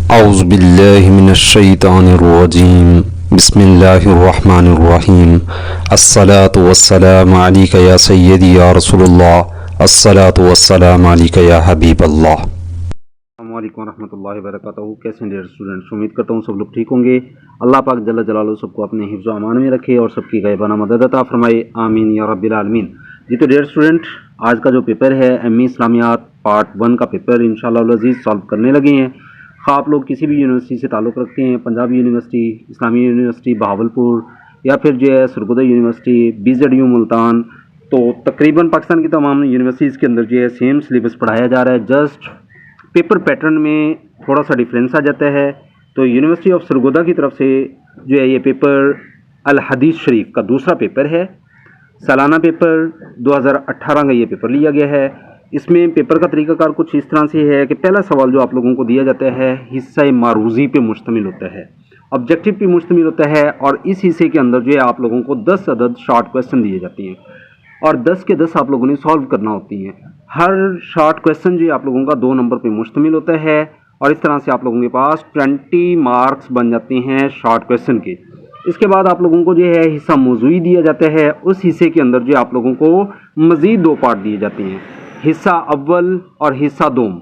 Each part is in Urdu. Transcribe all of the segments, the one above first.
اعوذ باللہ من الشیطان الرجیم بسم اللہ الرحمن الرحیم الصلاة والسلام علیک یا سیدی یا رسول اللہ الصلاة والسلام علیک یا حبیب اللہ۔ السلام علیکم ورحمۃ اللہ وبرکاتہ۔ کیسے ہیں ڈیئر اسٹوڈنٹس؟ امید کرتا ہوں سب لوگ ٹھیک ہوں گے۔ اللہ پاک جل جلالہ سب کو اپنے حفظ و امان میں رکھے اور سب کی غیبانہ مدد عطا فرمائے، آمین یا رب العالمین۔ جی تو ڈیئر اسٹوڈنٹ، آج کا جو پیپر ہے ایم اے اسلامیات پارٹ 1 کا پیپر انشاءاللہ العزیز سالو کرنے لگے ہیں۔ آپ لوگ کسی بھی یونیورسٹی سے تعلق رکھتے ہیں، پنجاب یونیورسٹی، اسلامی یونیورسٹی بہاولپور، یا پھر جو ہے Sargodha university, B Z U Multan, تو تقریباً پاکستان کی تمام یونیورسٹیز کے اندر جو ہے سیم سلیبس پڑھایا جا رہا ہے، جسٹ پیپر پیٹرن میں تھوڑا سا ڈفرینس آ جاتا ہے۔ تو یونیورسٹی آف سرگودا کی طرف سے جو ہے یہ پیپر الحدیث شریف کا دوسرا پیپر ہے، سالانہ پیپر 2018 کا یہ پیپر لیا گیا ہے۔ اس میں پیپر کا طریقہ کار کچھ اس طرح سے ہے کہ پہلا سوال جو آپ لوگوں کو دیا جاتا ہے حصہ معروضی پہ مشتمل ہوتا ہے، آبجیکٹو پہ مشتمل ہوتا ہے، اور اس حصے کے اندر جو ہے آپ لوگوں کو 10 عدد شارٹ کویسچن دیے جاتے ہیں اور 10 کے 10 آپ لوگوں نے سالو کرنا ہوتی ہیں۔ ہر شارٹ کویسچن جو ہے آپ لوگوں کا 2 نمبر پہ مشتمل ہوتا ہے، اور اس طرح سے آپ لوگوں کے پاس 20 مارکس بن جاتے ہیں شارٹ کویسچن کے۔ اس کے بعد آپ لوگوں کو جو ہے حصہ موضوعی دیا جاتا ہے، اس حصے کے اندر جو آپ لوگوں کو مزید 2 پارٹ دیے جاتے ہیں، حصہ اول اور حصہ دوم۔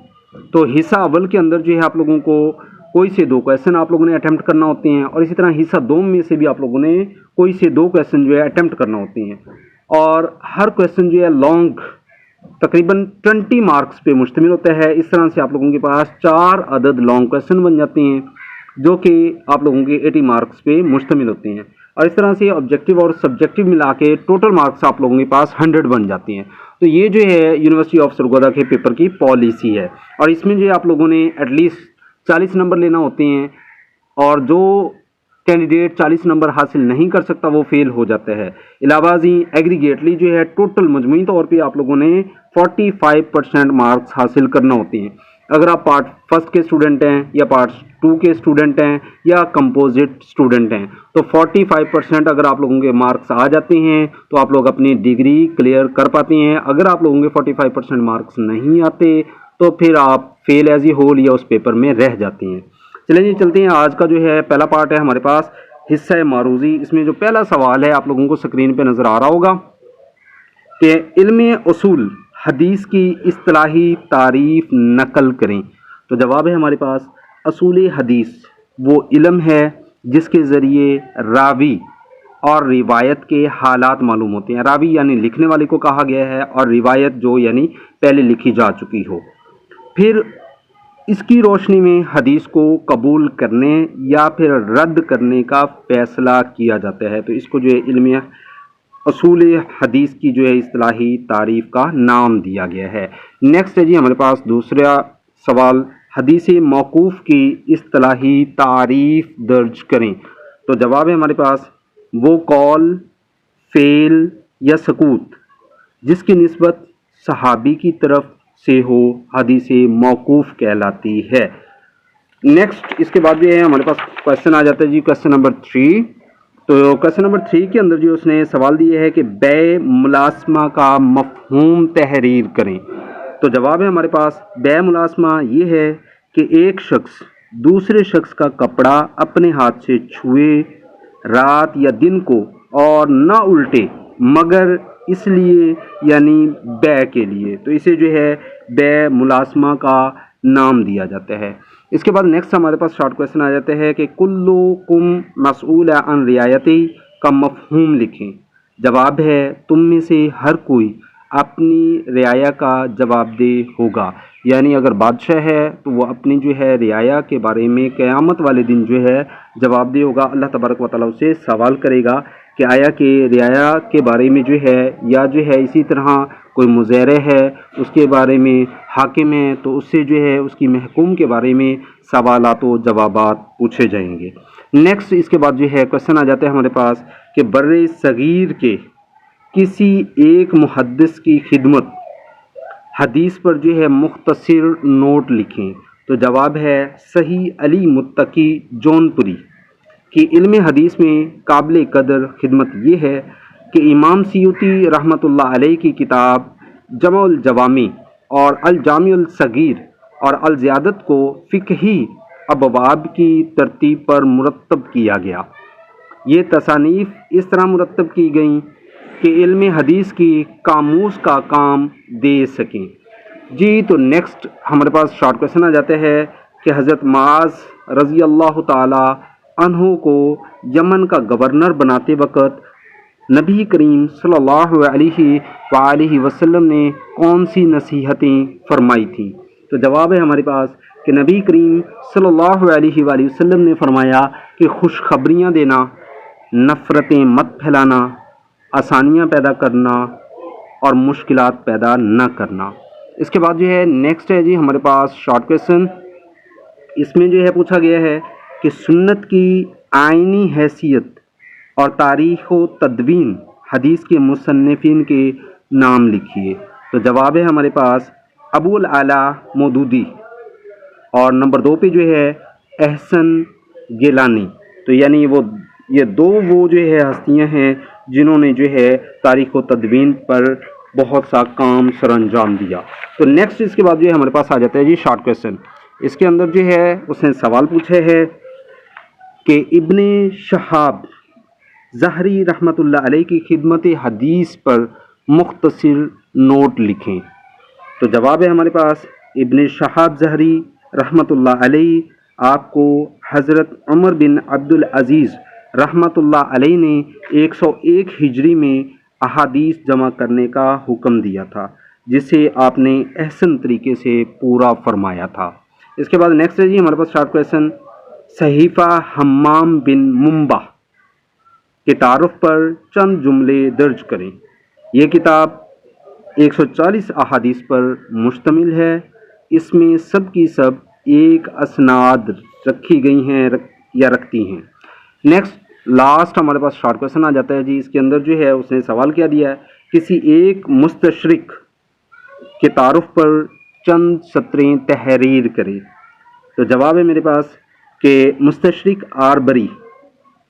تو حصہ اول کے اندر جو ہے آپ لوگوں کو کوئی سے 2 کویسچن آپ لوگوں نے اٹیمپٹ کرنا ہوتے ہیں، اور اسی طرح حصہ دوم میں سے بھی آپ لوگوں نے کوئی سے 2 کویسچن جو ہے اٹیمپٹ کرنا ہوتے ہیں، اور ہر کویسچن جو ہے لانگ تقریباً 20 مارکس پہ مشتمل ہوتا ہے۔ اس طرح سے آپ لوگوں کے پاس 4 عدد لانگ کویسچن بن جاتے ہیں جو کہ آپ لوگوں کے 80 مارکس پہ مشتمل ہوتے ہیں، اور اس طرح سے آبجیکٹو اور سبجیکٹو ملا کے ٹوٹل مارکس آپ لوگوں کے پاس 100 بن جاتے ہیں۔ تو یہ جو ہے یونیورسٹی آف سرگودا کے پیپر کی پالیسی ہے، اور اس میں جو آپ لوگوں نے ایٹ لیسٹ 40 نمبر لینا ہوتے ہیں، اور جو کینڈیڈیٹ 40 نمبر حاصل نہیں کر سکتا وہ فیل ہو جاتا ہے۔ علاوہ ازیں ایگریگیٹلی جو ہے ٹوٹل مجموعی طور پہ آپ لوگوں نے 45% مارکس حاصل کرنا ہوتے ہیں۔ اگر آپ پارٹ 1 کے اسٹوڈنٹ ہیں یا پارٹ 2 کے اسٹوڈنٹ ہیں یا کمپوزٹ اسٹوڈنٹ ہیں، تو 45% اگر آپ لوگوں کے مارکس آ جاتے ہیں تو آپ لوگ اپنی ڈگری کلیئر کر پاتے ہیں۔ اگر آپ لوگوں کے 45% مارکس نہیں آتے تو پھر آپ فیل ایز اے ہول یا اس پیپر میں رہ جاتے ہیں۔ چلیں جی چلتے ہیں، آج کا جو ہے پہلا پارٹ ہے ہمارے پاس حصہ معروضی۔ اس میں جو پہلا سوال ہے آپ لوگوں کو سکرین پہ نظر آ رہا ہوگا کہ علم اصول حدیث کی اصطلاحی تعریف نقل کریں۔ تو جواب ہے ہمارے پاس اصول حدیث وہ علم ہے جس کے ذریعے راوی اور روایت کے حالات معلوم ہوتے ہیں۔ راوی یعنی لکھنے والے کو کہا گیا ہے، اور روایت جو یعنی پہلے لکھی جا چکی ہو، پھر اس کی روشنی میں حدیث کو قبول کرنے یا پھر رد کرنے کا فیصلہ کیا جاتا ہے۔ تو اس کو جو ہے علم اصول حدیث کی جو ہے اصطلاحی تعریف کا نام دیا گیا ہے۔ نیکسٹ ہے جی ہمارے پاس دوسرا سوال، حدیث موقوف کی اصطلاحی تعریف درج کریں۔ تو جواب ہے ہمارے پاس وہ قول، فعل یا سکوت جس کی نسبت صحابی کی طرف سے ہو حدیث موقوف کہلاتی ہے۔ نیکسٹ اس کے بعد جو ہے ہمارے پاس کویسچن آ جاتا ہے جی کویسچن نمبر 3۔ تو کویسچن نمبر 3 کے اندر جو اس نے سوال دیا ہے کہ بے ملاسمہ کا مفہوم تحریر کریں۔ تو جواب ہے ہمارے پاس بے ملاسمہ یہ ہے کہ ایک شخص دوسرے شخص کا کپڑا اپنے ہاتھ سے چھوئے رات یا دن کو اور نہ الٹے مگر اس لیے یعنی بے کے لیے، تو اسے جو ہے بے ملاسمہ کا نام دیا جاتا ہے۔ اس کے بعد نیکسٹ ہمارے پاس شارٹ کویسچن آ جاتے ہیں کہ کلکم مسئول عن رعایتی کا مفہوم لکھیں۔ جواب ہے تم میں سے ہر کوئی اپنی رعایا کا جواب دہ ہوگا، یعنی اگر بادشاہ ہے تو وہ اپنی جو ہے رعایا کے بارے میں قیامت والے دن جو ہے جواب دہ ہوگا۔ اللہ تبارک و تعالیٰ اسے سوال کرے گا کہ آیا کہ رعایا کے بارے میں جو ہے یا جو ہے اسی طرح کوئی مزرع ہے اس کے بارے میں حاکم ہے تو اس سے جو ہے اس کی محکوم کے بارے میں سوالات و جوابات پوچھے جائیں گے۔ نیکسٹ اس کے بعد جو ہے کویسچن آ جاتا ہے ہمارے پاس کہ بر صغیر کے کسی ایک محدث کی خدمت حدیث پر جو ہے مختصر نوٹ لکھیں۔ تو جواب ہے صحیح علی متقی جونپوری کی علم حدیث میں قابل قدر خدمت یہ ہے کہ امام سیوطی رحمۃ اللہ علیہ کی کتاب جمع الجوامع اور الجامع الصغیر اور الزیادت کو فقہی ابواب کی ترتیب پر مرتب کیا گیا۔ یہ تصانیف اس طرح مرتب کی گئیں کہ علم حدیث کی قاموس کا کام دے سکیں۔ جی تو نیکسٹ ہمارے پاس شارٹ کویشچن آ جاتے ہیں کہ حضرت معاذ رضی اللہ تعالی عنہ کو یمن کا گورنر بناتے وقت نبی کریم صلی اللہ علیہ وآلہ وسلم نے کون سی نصیحتیں فرمائی تھیں؟ تو جواب ہے ہمارے پاس کہ نبی کریم صلی اللہ علیہ وآلہ وسلم نے فرمایا کہ خوشخبریاں دینا، نفرتیں مت پھیلانا، آسانیاں پیدا کرنا اور مشکلات پیدا نہ کرنا۔ اس کے بعد جو ہے نیکسٹ ہے جی ہمارے پاس شارٹ کویشچن۔ اس میں جو ہے پوچھا گیا ہے کہ سنت کی آئینی حیثیت اور تاریخ و تدوین حدیث کے مصنفین کے نام لکھیے۔ تو جواب ہے ہمارے پاس ابو الاعلیٰ مودودی اور نمبر 2 پہ جو ہے احسن گیلانی۔ تو یعنی یہ دو جو ہے ہستیاں ہیں جنہوں نے جو ہے تاریخ و تدوین پر بہت سا کام سر انجام دیا۔ تو نیکسٹ اس کے بعد جو ہے ہمارے پاس آ جاتا ہے جی شارٹ کویشچن۔ اس کے اندر جو ہے اس نے سوال پوچھے ہے کہ ابن شہاب زہری رحمۃ اللہ علیہ کی خدمت حدیث پر مختصر نوٹ لکھیں۔ تو جواب ہے ہمارے پاس ابن شہاب زہری رحمۃ اللہ علیہ آپ کو حضرت عمر بن عبد العزیز رحمۃ اللہ علیہ نے 101 ہجری میں احادیث جمع کرنے کا حکم دیا تھا، جسے آپ نے احسن طریقے سے پورا فرمایا تھا۔ اس کے بعد نیکسٹ ہے جی ہمارے پاس شارٹ کویشچن۔ صحیفہ حمام بن منبع کے تعارف پر چند جملے درج کریں۔ یہ کتاب 140 احادیث پر مشتمل ہے۔ اس میں سب کی سب ایک اسناد رکھی گئی ہیں یا رکھتی ہیں۔ نیکسٹ لاسٹ ہمارے پاس شارٹ کویشچن آ جاتا ہے جی۔ اس کے اندر جو ہے اس نے سوال کیا دیا ہے، کسی ایک مستشرق کے تعارف پر چند سطریں تحریر کرے۔ تو جواب ہے میرے پاس کہ مستشرق آربری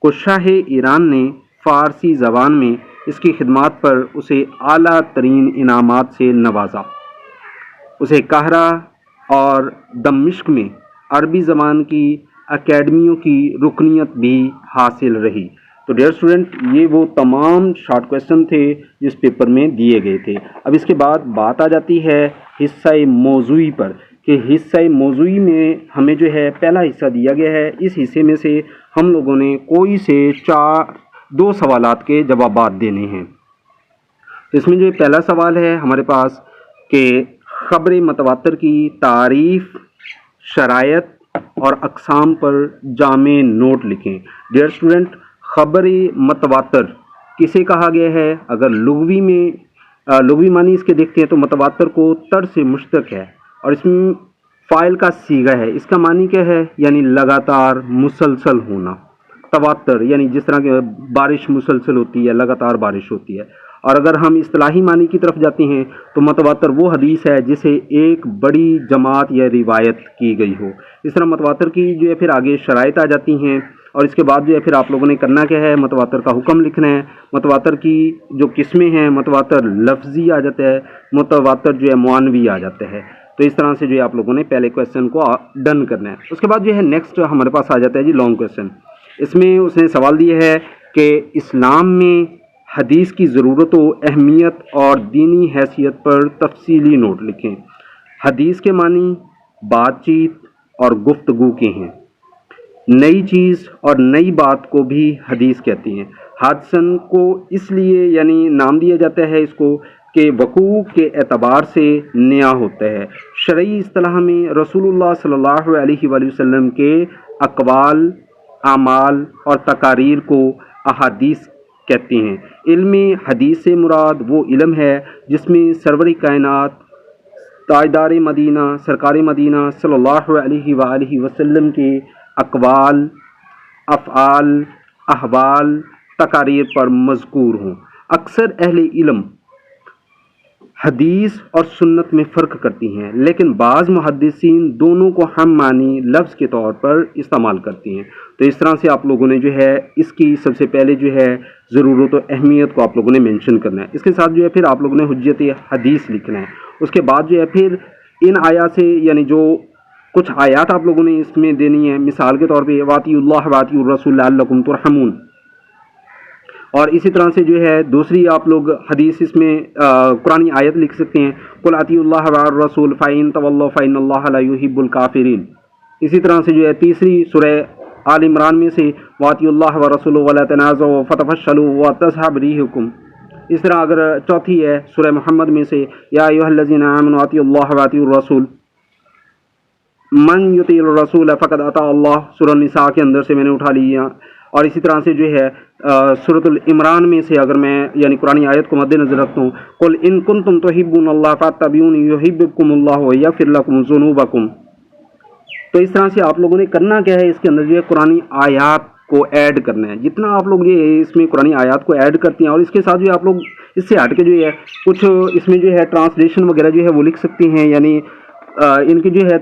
کو شاہ ایران نے فارسی زبان میں اس کی خدمات پر اسے اعلیٰ ترین انعامات سے نوازا۔ اسے قاہرہ اور دمشق میں عربی زبان کی اکیڈمیوں کی رکنیت بھی حاصل رہی۔ تو ڈیئر اسٹوڈنٹ یہ وہ تمام شارٹ کویشچن تھے جس پیپر میں دیے گئے تھے۔ اب اس کے بعد بات آ جاتی ہے حصہ موضوعی پر کہ حصہ موضوعی میں ہمیں جو ہے پہلا حصہ دیا گیا ہے۔ اس حصے میں سے ہم لوگوں نے کوئی سے 2 سوالات کے جوابات دینے ہیں۔ تو اس میں جو پہلا سوال ہے ہمارے پاس کہ خبر متواتر کی تعریف، شرائط اور اقسام پر جامع نوٹ لکھیں۔ ڈیئر اسٹوڈنٹ خبر متواتر کسے کہا گیا ہے؟ اگر لغوی معنی اس کے دیکھتے ہیں تو متواتر کو تر سے مشتق ہے اور اس میں فاعل کا صیغہ ہے۔ اس کا معنی کیا ہے؟ یعنی لگاتار مسلسل ہونا۔ تواتر یعنی جس طرح کہ بارش مسلسل ہوتی ہے، لگاتار بارش ہوتی ہے۔ اور اگر ہم اصطلاحی معنی کی طرف جاتے ہیں تو متواتر وہ حدیث ہے جسے ایک بڑی جماعت یا روایت کی گئی ہو۔ اس طرح متواتر کی جو ہے پھر آگے شرائط آ جاتی ہیں اور اس کے بعد جو ہے پھر آپ لوگوں نے کرنا کیا ہے، متواتر کا حکم لکھنا ہے۔ متواتر کی جو قسمیں ہیں، متواتر لفظی آ جاتا ہے، متواتر جو ہے معنوی آ جاتا ہے۔ تو اس طرح سے جو ہے آپ لوگوں نے پہلے کویشچن کو ڈن کرنا ہے۔ اس کے بعد جو ہے نیکسٹ ہمارے پاس آ جاتا ہے جی لانگ کویشچن۔ اس میں اس نے سوال دیا ہے کہ اسلام میں حدیث کی ضرورت و اہمیت اور دینی حیثیت پر تفصیلی نوٹ لکھیں۔ حدیث کے معنی بات چیت اور گفتگو کے ہیں۔ نئی چیز اور نئی بات کو بھی حدیث کہتی ہیں۔ حادثن کو اس لیے یعنی نام دیا جاتا ہے اس کو کہ وقوع کے اعتبار سے نیا ہوتا ہے۔ شرعی اصطلاح میں رسول اللہ صلی اللہ علیہ وآلہ وسلم کے اقوال، اعمال اور تقاریر کو احادیث کہتے ہیں۔ علم حدیث سے مراد وہ علم ہے جس میں سرور کائنات تاجدار مدینہ سرکار مدینہ صلی اللہ علیہ وآلہ وسلم کے اقوال، افعال، احوال، تقاریر پر مذکور ہوں۔ اکثر اہل علم حدیث اور سنت میں فرق کرتی ہیں، لیکن بعض محدثین دونوں کو ہم معنی لفظ کے طور پر استعمال کرتی ہیں۔ تو اس طرح سے آپ لوگوں نے جو ہے اس کی سب سے پہلے جو ہے ضرورت و اہمیت کو آپ لوگوں نے مینشن کرنا ہے۔ اس کے ساتھ جو ہے پھر آپ لوگوں نے حجت حدیث لکھنا ہے۔ اس کے بعد جو ہے پھر ان آیات سے یعنی جو کچھ آیات آپ لوگوں نے اس میں دینی ہے، مثال کے طور پہ واطی اللہ واطی الرسول لعلکم ترحمون، اور اسی طرح سے جو ہے دوسری آپ لوگ حدیث اس میں قرآنی آیت لکھ سکتے ہیں، قل اطیعوا اللہ والرسول فإن تولوا فإن اللہ لا يحب الکافرین۔ اسی طرح سے جو ہے تیسری سورہ آل عمران میں سے واطیعوا اللہ ورسولہ ولا تنازعوا فتفشلوا وتذهب ريحكم۔ اس طرح اگر چوتھی ہے سورہ محمد میں سے یا ایھا الذین آمنوا اطیعوا اللہ واطیعوا الرسول من یطیع الرسول فقد اطاع اللہ، سورہ النساء کے اندر سے میں نے اٹھا لیا۔ اور اسی طرح سے جو ہے سورۃ العمران میں سے اگر میں یعنی قرآن آیت کو مد نظر رکھتا ہوں، قل ان کنتم تحبون اللہ فاتبعونی یحببکم اللہ ویغفر لکم ذنوبکم۔ تو اس طرح سے آپ لوگوں نے کرنا کیا ہے، اس کے اندر جو ہے قرآن آیات کو ایڈ کرنا ہے۔ جتنا آپ لوگ جو ہے اس میں قرآن آیات کو ایڈ کرتے ہیں، اور اس کے ساتھ جو ہے آپ لوگ اس سے ہٹ کے جو ہے کچھ اس میں جو ہے ٹرانسلیشن وغیرہ جو ہے وہ لکھ سکتے ہیں، یعنی ان کی جو ہے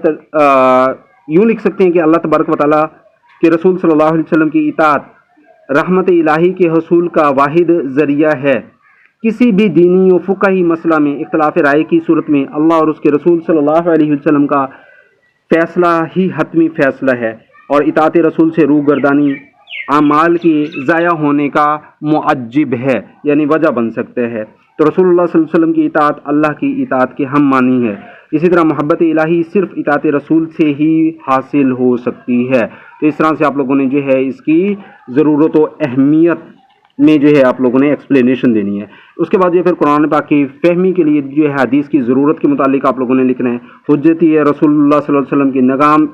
یوں لکھ سکتے ہیں کہ اللہ تبارک و تعالیٰ کے رسول صلی اللہ علیہ وسلم کی اطاعت رحمت الہی کے حصول کا واحد ذریعہ ہے۔ کسی بھی دینی و فقہی مسئلہ میں اختلاف رائے کی صورت میں اللہ اور اس کے رسول صلی اللہ علیہ وسلم کا فیصلہ ہی حتمی فیصلہ ہے، اور اطاعت رسول سے روگردانی اعمال کی ضائع ہونے کا معجب ہے، یعنی وجہ بن سکتے ہیں۔ تو رسول اللہ صلی اللہ علیہ وسلم کی اطاعت اللہ کی اطاعت کے ہم معنی ہے۔ اسی طرح محبت الہی صرف اطاعت رسول سے ہی حاصل ہو سکتی ہے۔ تو اس طرح سے آپ لوگوں نے جو ہے اس کی ضرورت و اہمیت میں جو ہے آپ لوگوں نے ایکسپلینیشن دینی ہے۔ اس کے بعد جو ہے پھر قرآن پاک کی فہمی کے لیے جو ہے حدیث کی ضرورت کے متعلق آپ لوگوں نے لکھنا ہے۔ حجتی ہے رسول اللہ صلی اللہ علیہ وسلم کے نظام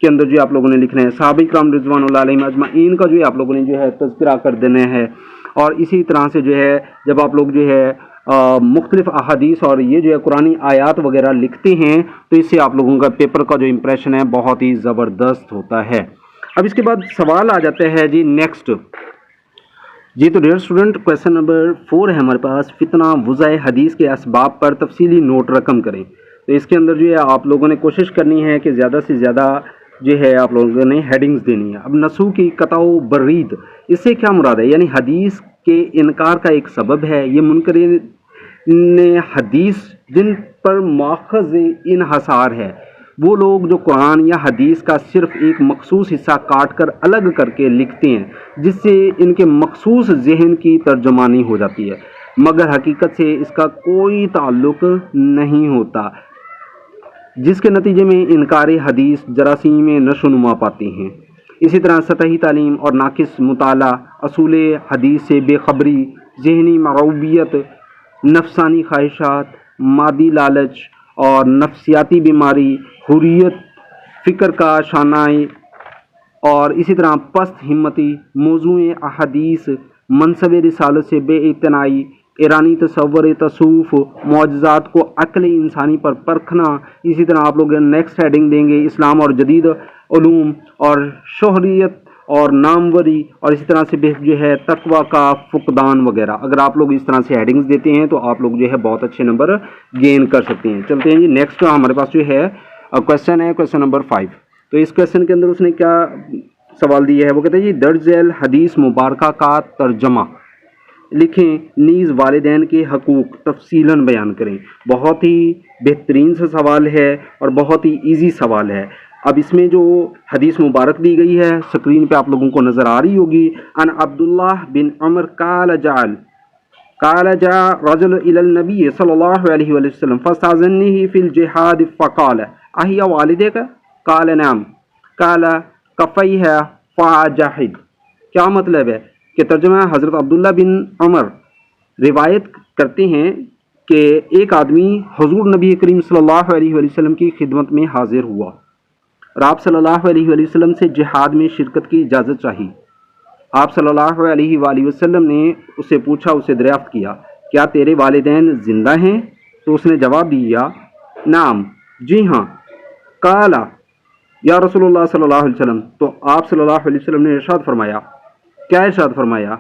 کے اندر جو آپ لوگوں نے لکھنا ہے۔ صحابہ کرام رضوان اللہ علیہم اجمعین کا جو ہے آپ لوگوں نے جو ہے تذکرہ کر دینا ہے۔ اور اسی طرح سے جو ہے جب آپ لوگ جو ہے مختلف احادیث اور یہ جو ہے قرآنی آیات وغیرہ لکھتے ہیں تو اس سے آپ لوگوں کا پیپر کا جو امپریشن ہے بہت ہی زبردست ہوتا ہے۔ اب اس کے بعد سوال آ جاتا ہے جی نیکسٹ جی، تو ڈیئر اسٹوڈنٹ کویشچن نمبر 4 ہے ہمارے پاس، فتنہ وضع حدیث کے اسباب پر تفصیلی نوٹ رقم کریں۔ تو اس کے اندر جو ہے آپ لوگوں نے کوشش کرنی ہے کہ زیادہ سے زیادہ جو ہے آپ لوگوں نے ہیڈنگز دینی ہے۔ اب نسو کی قطع و برید، اس سے کیا مراد ہے؟ یعنی حدیث کے انکار کا ایک سبب ہے یہ منکرین حدیث جن پر ماخذ انحصار ہے، وہ لوگ جو قرآن یا حدیث کا صرف ایک مخصوص حصہ کاٹ کر الگ کر کے لکھتے ہیں، جس سے ان کے مخصوص ذہن کی ترجمانی ہو جاتی ہے، مگر حقیقت سے اس کا کوئی تعلق نہیں ہوتا، جس کے نتیجے میں انکار حدیث جراثیم نشو و نما پاتے ہیں۔ اسی طرح سطحی تعلیم اور ناقص مطالعہ، اصول حدیث سے بے خبری، ذہنی معیوبیت، نفسانی خواہشات، مادی لالچ اور نفسیاتی بیماری، حریت فکر کا شانائی، اور اسی طرح پست ہمتی، موضوع احادیث، منصب رسالت سے بے اعتنائی، ایرانی تصور تصوف، معجزات کو عقل انسانی پر پرکھنا۔ اسی طرح آپ لوگ نیکسٹ ہیڈنگ دیں گے اسلام اور جدید علوم اور شہریت اور ناموری، اور اسی طرح سے جو ہے تقوی کا فقدان وغیرہ۔ اگر آپ لوگ اس طرح سے ہیڈنگز دیتے ہیں تو آپ لوگ جو ہے بہت اچھے نمبر گین کر سکتے ہیں۔ چلتے ہیں جی نیکسٹ ہمارے پاس جو ہے کویشچن ہے کویشچن نمبر 5۔ تو اس کویشچن کے اندر اس نے کیا سوال دیا ہے، وہ کہتے ہیں جی درج ذیل حدیث مبارکہ کا ترجمہ لکھیں، نیز والدین کے حقوق تفصیلاً بیان کریں۔ بہت ہی بہترین سا سوال ہے اور بہت ہی ایزی سوال ہے۔ اب اس میں جو حدیث مبارک دی گئی ہے سکرین پہ آپ لوگوں کو نظر آ رہی ہوگی۔ ان عبداللہ بن عمر قال جاء رجل الى النبی صلی اللہ علیہ وسلم فاستاذنه فی الجہاد فقال اہی والدیک؟ قال نعم، قال کفیہ فاجاہد۔ کیا مطلب ہے کہ ترجمہ حضرت عبداللہ بن عمر روایت کرتے ہیں کہ ایک آدمی حضور نبی کریم صلی اللہ علیہ وسلم کی خدمت میں حاضر ہوا اور آپ صلی اللہ علیہ وسلم سے جہاد میں شرکت کی اجازت چاہی۔ آپ صلی اللہ علیہ وآلہ وسلم نے اس سے پوچھا، اسے دریافت کیا، کیا تیرے والدین زندہ ہیں؟ تو اس نے جواب دیا، نعم، جی ہاں۔ قال یا رسول اللہ صلی اللہ علیہ وسلم، تو آپ صلی اللہ علیہ وسلم نے ارشاد فرمایا، کیا ارشاد فرمایا؟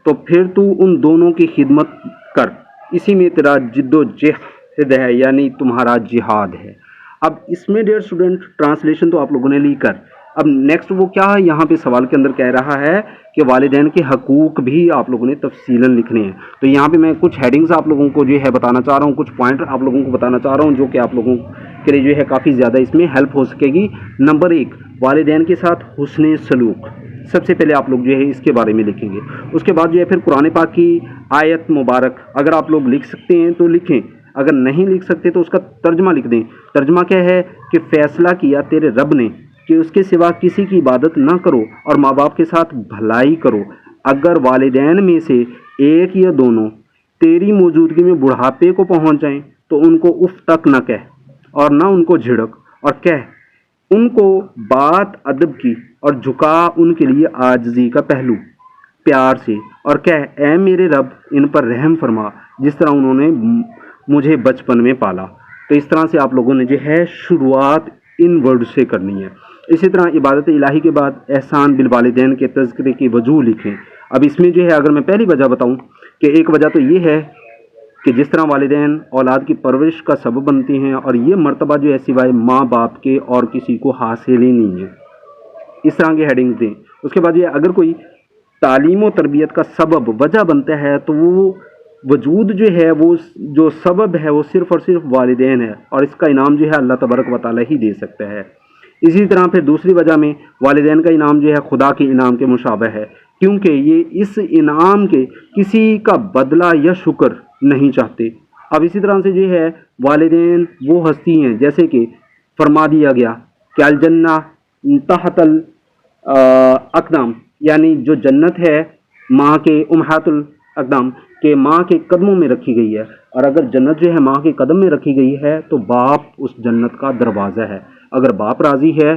تو پھر تو ان دونوں کی خدمت کر، اسی میں تیرا جد و جہد ہے، یعنی تمہارا جہاد ہے۔ اب اس میں ڈیئر اسٹوڈنٹ ٹرانسلیشن تو آپ لوگوں نے لی کر، اب نیکسٹ وہ کیا ہے یہاں پہ سوال کے اندر کہہ رہا ہے کہ والدین کے حقوق بھی آپ لوگوں نے تفصیلاً لکھنے ہیں۔ تو یہاں پہ میں کچھ ہیڈنگز آپ لوگوں کو جو ہے بتانا چاہ رہا ہوں، کچھ پوائنٹ آپ لوگوں کو بتانا چاہ رہا ہوں جو کہ آپ لوگوں کے لیے جو ہے کافی زیادہ اس میں ہیلپ ہو سکے گی۔ نمبر 1، والدین کے ساتھ حسن سلوک، سب سے پہلے آپ لوگ جو ہے اس کے بارے میں لکھیں گے۔ اس کے بعد جو ہے پھر قرآن پاک کی آیت مبارک اگر آپ لوگ لکھ سکتے ہیں تو لکھیں، اگر نہیں لکھ سکتے تو اس کا ترجمہ لکھ دیں۔ ترجمہ کیا ہے کہ فیصلہ کیا تیرے رب نے کہ اس کے سوا کسی کی عبادت نہ کرو اور ماں باپ کے ساتھ بھلائی کرو۔ اگر والدین میں سے ایک یا دونوں تیری موجودگی میں بڑھاپے کو پہنچ جائیں تو ان کو اف تک نہ کہہ اور نہ ان کو جھڑک، اور کہہ ان کو بات ادب کی اور جھکا ان کے لیے عاجزی کا پہلو پیار سے، اور کہہ اے میرے رب ان پر رحم فرما جس طرح انہوں نے مجھے بچپن میں پالا۔ تو اس طرح سے آپ لوگوں نے جو ہے شروعات ان ورڈ سے کرنی ہے۔ اسی طرح عبادت الہی کے بعد احسان بالوالدین کے تذکرے کی وجوہ لکھیں۔ اب اس میں جو ہے اگر میں پہلی وجہ بتاؤں کہ ایک وجہ تو یہ ہے کہ جس طرح والدین اولاد کی پرورش کا سبب بنتے ہیں اور یہ مرتبہ جو ہے سوائے ماں باپ کے اور کسی کو حاصل ہی نہیں ہے، اس طرح کی ہیڈنگ دیں۔ اس کے بعد یہ اگر کوئی تعلیم و تربیت کا سبب وجہ بنتا ہے تو وہ وجود جو ہے وہ جو سبب ہے وہ صرف اور صرف والدین ہے، اور اس کا انعام جو ہے اللہ تبارک و تعالیٰ ہی دے سکتا ہے۔ اسی طرح پھر دوسری وجہ میں والدین کا انعام جو ہے خدا کے انعام کے مشابہ ہے، کیونکہ یہ اس انعام کے کسی کا بدلہ یا شکر نہیں چاہتے۔ اب اسی طرح سے جو ہے والدین وہ ہستی ہیں جیسے کہ فرما دیا گیا کہ الجنہ تحت الاقدام، یعنی جو جنت ہے ماں کے امہات الاقدام کہ ماں کے قدموں میں رکھی گئی ہے، اور اگر جنت جو ہے ماں کے قدم میں رکھی گئی ہے تو باپ اس جنت کا دروازہ ہے۔ اگر باپ راضی ہے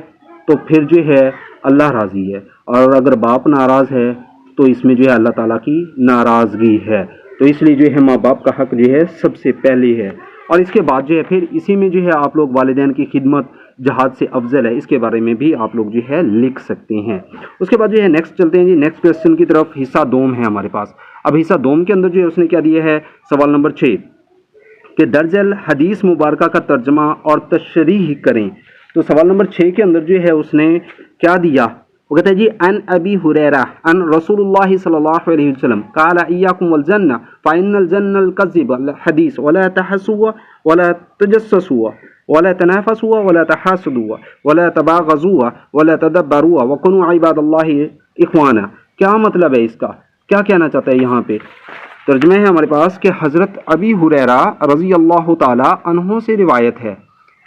تو پھر جو ہے اللہ راضی ہے، اور اگر باپ ناراض ہے تو اس میں جو ہے اللہ تعالیٰ کی ناراضگی ہے۔ تو اس لیے جو ہے ماں باپ کا حق جو ہے سب سے پہلے ہے، اور اس کے بعد جو ہے پھر اسی میں جو ہے آپ لوگ والدین کی خدمت جہاد سے افضل ہے، اس کے بارے میں بھی آپ لوگ جو ہے لکھ سکتے ہیں۔ اس کے بعد جو ہے نیکسٹ چلتے ہیں جی، نیکسٹ کویسچن کی طرف۔ حصہ دوم ہے ہمارے پاس۔ اب حصہ دوم کے اندر جو ہے اس نے کیا دیا ہے، سوال نمبر 6 کہ درج الحدیث مبارکہ کا ترجمہ اور تشریح کریں۔ تو سوال نمبر 6 کے اندر جو ہے اس نے کیا دیا، وہ کہتا ہے جی ان ابی ہریرہ ان رسول اللہ صلی اللہ علیہ وسلم قال ایاکم والجنہ فإن الجنہ الکذب الحدیث ولا تحسوا ولا تجسسوا ولا تنافسوا ولا تحاسدوا ولا تباغضوا ولا تدبروا وكونوا عباد اللہ اخوانا۔ کیا مطلب ہے اس کا، کیا کہنا چاہتا ہے یہاں پہ؟ ترجمہ ہے ہمارے پاس کہ حضرت ابی ہریرہ رضی اللہ تعالی عنہ سے روایت ہے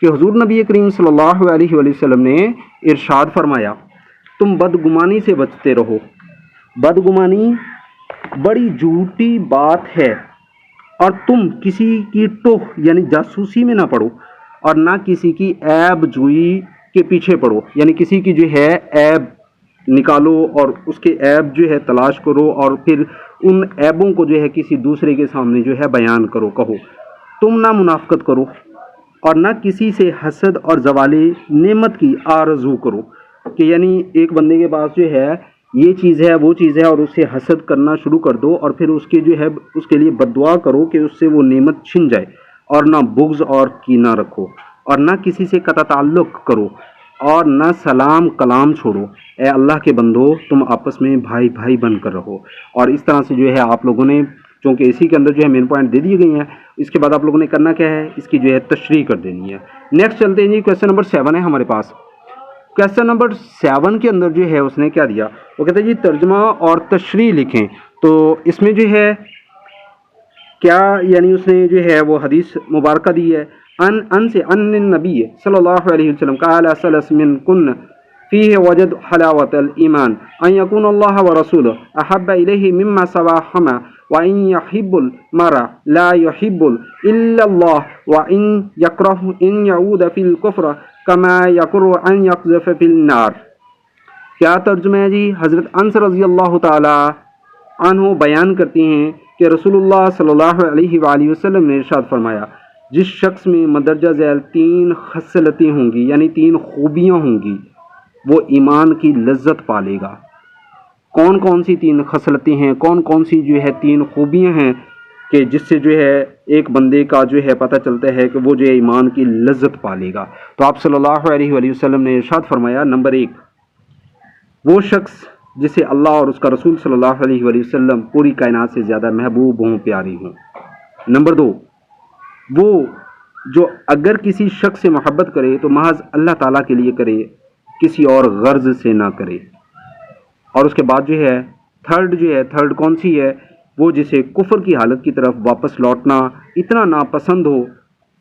کہ حضور نبی کریم صلی اللہ علیہ وآلہ وسلم نے ارشاد فرمایا تم بدگمانی سے بچتے رہو، بدگمانی بڑی جھوٹی بات ہے، اور تم کسی کی ٹوہ یعنی جاسوسی میں نہ پڑو، اور نہ کسی کی عیب جوئی کے پیچھے پڑو، یعنی کسی کی جو ہے عیب نکالو اور اس کے عیب جو ہے تلاش کرو اور پھر ان عیبوں کو جو ہے کسی دوسرے کے سامنے جو ہے بیان کرو، کہو۔ تم نہ منافقت کرو اور نہ کسی سے حسد اور زوال نعمت کی آرزو کرو، کہ یعنی ایک بندے کے پاس جو ہے یہ چیز ہے وہ چیز ہے اور اسے حسد کرنا شروع کر دو اور پھر اس کے جو ہے اس کے لیے بد دعا کرو کہ اس سے وہ نعمت چھن جائے، اور نہ بغض اور کینہ رکھو، اور نہ کسی سے قطع تعلق کرو، اور نہ سلام کلام چھوڑو۔ اے اللہ کے بندو تم آپس میں بھائی بھائی بن کر رہو۔ اور اس طرح سے جو ہے آپ لوگوں نے چونکہ اسی کے اندر جو ہے مین پوائنٹ دے دیے گئے ہیں، اس کے بعد آپ لوگوں نے کرنا کیا ہے، اس کی جو ہے تشریح کر دینی ہے۔ نیکسٹ چلتے ہیں جی، کویسچن نمبر 7 ہے ہمارے پاس۔ کویسچن نمبر 7 کے اندر جو ہے اس نے کیا دیا، وہ کہتے ہیں جی ترجمہ اور تشریح لکھیں۔ تو اس میں جو ہے کیا یعنی اس نے جو ہے وہ حدیث مبارکہ دی ہے ان سے ان النبی صلی اللہ علیہ وسلم قال ثلاث من کن فیہ وجد حلاوت الایمان ان یکون اللہ ورسولہ احب الیہ مما سواہما وان یحب المرء لا یحب الا اللہ وان یکرہ ان یعود فی الکفر کما یکرہ ان یقذف فی النار۔ کیا ترجمہ ہے جی؟ حضرت انس رضی اللہ تعالی عنہ بیان کرتے ہیں کہ رسول اللہ صلی اللہ علیہ وآلہ وسلم نے ارشاد فرمایا جس شخص میں مندرجہ ذیل 3 خصلتیں ہوں گی یعنی 3 خوبیاں ہوں گی وہ ایمان کی لذت پالے گا۔ کون کون سی 3 خصلتیں ہیں، کون کون سی جو ہے 3 خوبیاں ہیں کہ جس سے جو ہے ایک بندے کا جو ہے پتہ چلتا ہے کہ وہ جو ہے ایمان کی لذت پالے گا؟ تو آپ صلی اللہ علیہ وآلہ وسلم نے ارشاد فرمایا نمبر 1 وہ شخص جسے اللہ اور اس کا رسول صلی اللہ علیہ وآلہ وسلم پوری کائنات سے زیادہ محبوب ہوں، پیاری ہوں۔ نمبر 2 وہ جو اگر کسی شخص سے محبت کرے تو محض اللہ تعالیٰ کے لیے کرے، کسی اور غرض سے نہ کرے۔ اور اس کے بعد جو ہے تھرڈ کون سی ہے؟ وہ جسے کفر کی حالت کی طرف واپس لوٹنا اتنا ناپسند ہو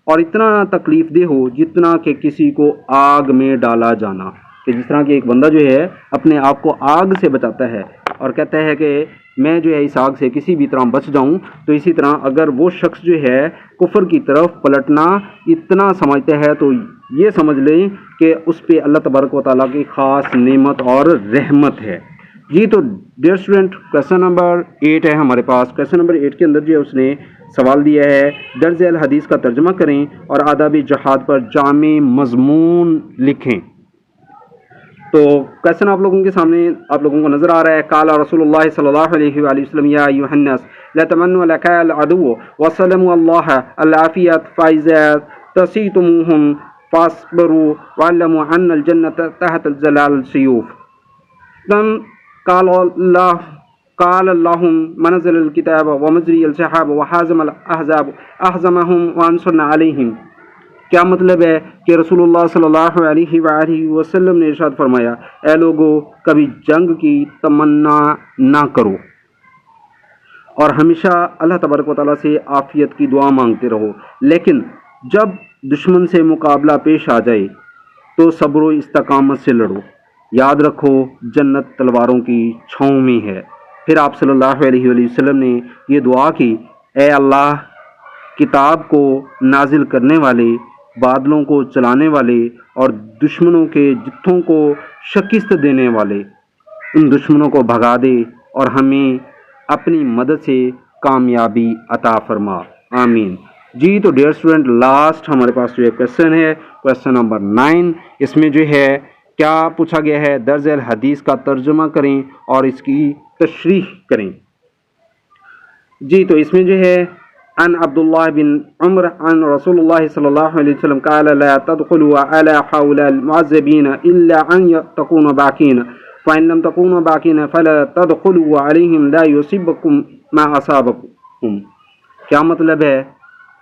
اور اتنا تکلیف دہ ہو جتنا کہ کسی کو آگ میں ڈالا جانا، کہ جس طرح کہ ایک بندہ جو ہے اپنے آپ کو آگ سے بچاتا ہے اور کہتا ہے کہ میں جو ہے اس آگ سے کسی بھی طرح بچ جاؤں، تو اسی طرح اگر وہ شخص جو ہے کفر کی طرف پلٹنا اتنا سمجھتا ہے تو یہ سمجھ لیں کہ اس پہ اللہ تبارک و تعالیٰ کی خاص نعمت اور رحمت ہے۔ جی تو ڈیئر اسٹوڈنٹ، کویسچن نمبر 8 ہے ہمارے پاس۔ کویسچن نمبر 8 کے اندر جو ہے اس نے سوال دیا ہے درج الحدیث کا ترجمہ کریں اور آداب جہاد پر جامع مضمون لکھیں۔ تو کویسچن آپ لوگوں کے سامنے آپ لوگوں کو نظر آ رہا ہے۔ قال رسول اللہ صلی اللہ علیہ وآلہ وسلم یا ایھا الناس لا تمنوا لقاء العدو وسلموا اللہ العافیۃ فاذا تصیتموہم فاصبروا واعلموا ان الجنۃ تحت ظلال السیوف۔ قال اللهم منزل الكتاب ومجري السحاب وحازم الاحزاب احزمهم وانصرنا عليهم۔ کیا مطلب ہے کہ رسول اللہ صلی اللہ علیہ وآلہ وسلم نے ارشاد فرمایا، اے لوگو کبھی جنگ کی تمنا نہ کرو اور ہمیشہ اللہ تبارک و تعالیٰ سے عافیت کی دعا مانگتے رہو، لیکن جب دشمن سے مقابلہ پیش آ جائے تو صبر و استقامت سے لڑو، یاد رکھو جنت تلواروں کی چھاؤں میں ہے۔ پھر آپ صلی اللہ علیہ وآلہ وسلم نے یہ دعا کی، اے اللہ کتاب کو نازل کرنے والے، بادلوں کو چلانے والے اور دشمنوں کے جتھوں کو شکست دینے والے، ان دشمنوں کو بھگا دے اور ہمیں اپنی مدد سے کامیابی عطا فرما، آمین۔ جی تو ڈیئر اسٹوڈنٹ، لاسٹ ہمارے پاس جو کویسچن ہے، کویسچن نمبر 9۔ اس میں جو ہے کیا پوچھا گیا ہے؟ درج الحدیث کا ترجمہ کریں اور اس کی تشریح کریں۔ جی تو اس میں جو ہے عن عبداللہ بن عمر عن رسول اللہ صلی اللہ علیہ وسلم قال لا تدخلوا على هؤلاء المعذبين الا ان تكونوا باكين فان لم تكونوا باكين فلا تدخلوا عليهم لا يصيبكم ما اصابكم۔ کیا مطلب ہے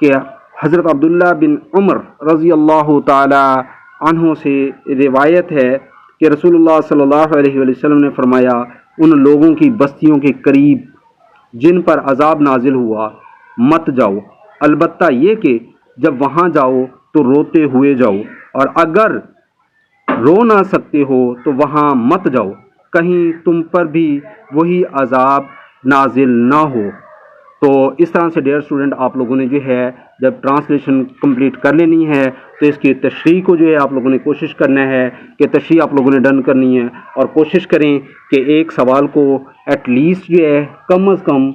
کہ حضرت عبداللہ بن عمر رضی اللہ تعالی عنہ سے روایت ہے کہ رسول اللہ صلی اللہ علیہ وسلم نے فرمایا، ان لوگوں کی بستیوں کے قریب جن پر عذاب نازل ہوا مت جاؤ، البتہ یہ کہ جب وہاں جاؤ تو روتے ہوئے جاؤ، اور اگر رو نہ سکتے ہو تو وہاں مت جاؤ، کہیں تم پر بھی وہی عذاب نازل نہ ہو۔ تو اس طرح سے ڈیئر اسٹوڈنٹ آپ لوگوں نے جو ہے جب ٹرانسلیشن کمپلیٹ کر لینی ہے تو اس کی تشریح کو جو ہے آپ لوگوں نے کوشش کرنا ہے کہ تشریح آپ لوگوں نے ڈن کرنی ہے، اور کوشش کریں کہ ایک سوال کو ایٹ لیسٹ جو ہے کم از کم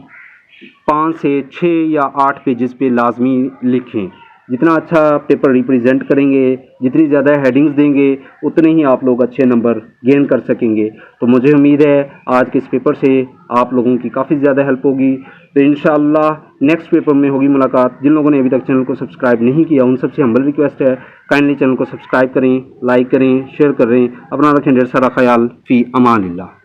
5 سے 6 یا 8 پیجز پہ لازمی لکھیں۔ جتنا اچھا پیپر ریپریزنٹ کریں گے، جتنی زیادہ ہیڈنگز دیں گے، اتنے ہی آپ لوگ اچھے نمبر گین کر سکیں گے۔ تو مجھے امید ہے آج کے اس پیپر سے آپ لوگوں کی کافی زیادہ ہیلپ ہوگی۔ تو انشاءاللہ نیکسٹ پیپر میں ہوگی ملاقات۔ جن لوگوں نے ابھی تک چینل کو سبسکرائب نہیں کیا ان سب سے ہمبل ریکویسٹ ہے، کائنڈلی چینل کو سبسکرائب کریں، لائک کریں، شیئر کریں۔ اپنا رکھیں ڈھیر سارا خیال، فی امان اللہ۔